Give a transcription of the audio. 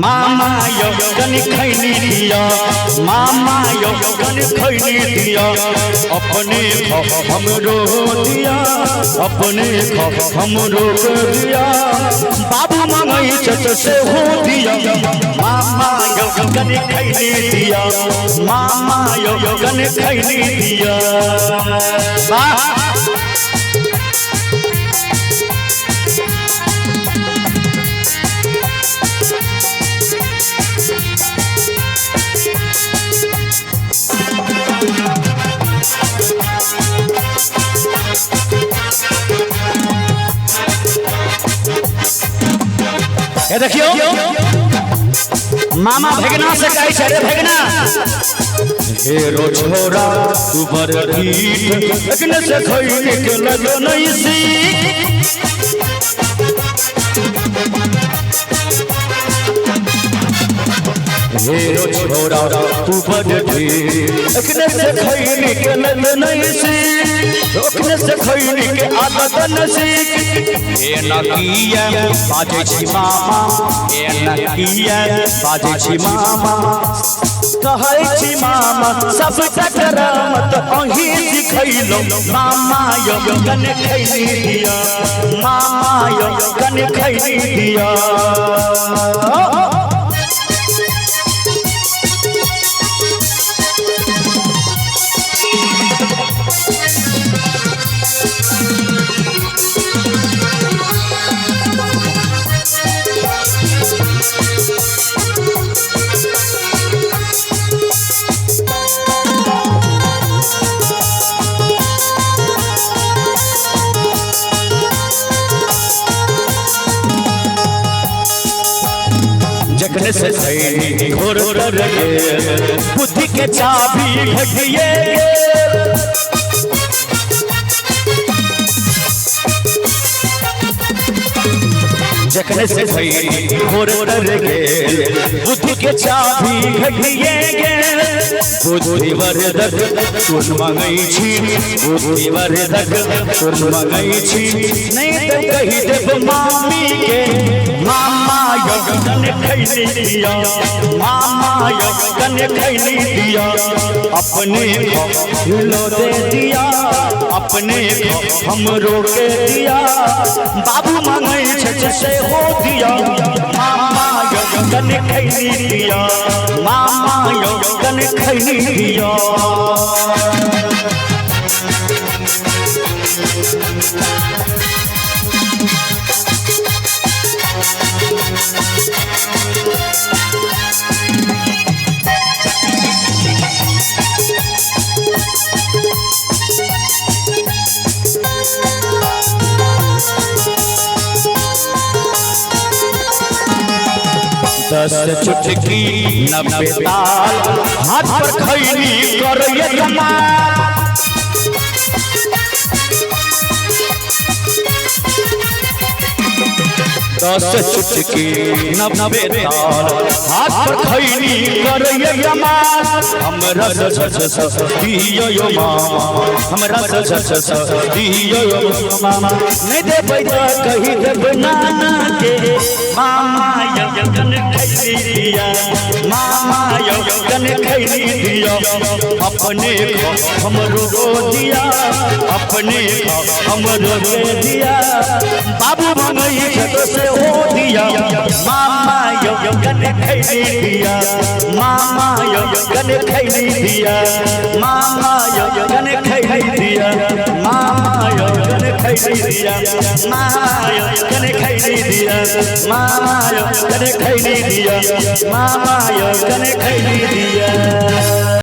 मामा यो गन खैनी दिया मामा यो गन खैनी दिया अपने हमरो दिया अपने हमरो दिया बाबू मांगई छत से हो दिया मामा यो गन खैनी दिया मामा यो गन खैनी दिया ये देखियो मामा भगना से कहे छे रे भगना हेरो छोरा तू बरदी भगने से खैनी के लगो नहीं सी हेरो छोरा तू बरदी भगने से खैनी के लगो नहीं सी रोकने से खैनी के आदत नसीक ए नकिया बाजे छी मामा ए नकिया बाजे छी मामा कहै छी मामा सब टकरामत अही सिखैलो मामा यो गन खैनी दिया मामा यो गन खैनी दिया जखने से खैनी घोर कर गे बुद्धि के चाबी घटिए जखने से खैनी घोर कर गे बुद्धि के चाबी घटिए गे बुद्धि वर्धक सुन मंगई छी बुद्धि वर्धक सुन मंगई छी नहीं तो कही देव मामी के मामा यो गन खैनी दिया मामा यो गन खैनी दिया अपने हिलो दे दिया अपने हमरो के दिया बाबू मांगई छे से हो दिया मामा यो गन खैनी दिया मामा यो गन खैनी दिया दस चुटकी 90 ताल हाथ पर खैनी करैया कमाल दस चुटकी 90 ताल हाथ पर खैनी करैया कमाल हमरा दियो यो मामा हमरा दियो यो मामा नहीं देबै त कहि देबै नाना के मामा यो गन खैनी दिया मामा यो गन खैनी दिया अपने हमरो दिया अपने हमरो दिया बाबू मांगई छत से हो दिया मामा यो गन खैनी दिया मामा यो गन खैनी दिया मामा यो गन खैनी दिया मामा यो गन खैनी दिया मामा यो गन खैनी दिया मामा यो गन खैनी दिया मामा यो गन खैनी दिया।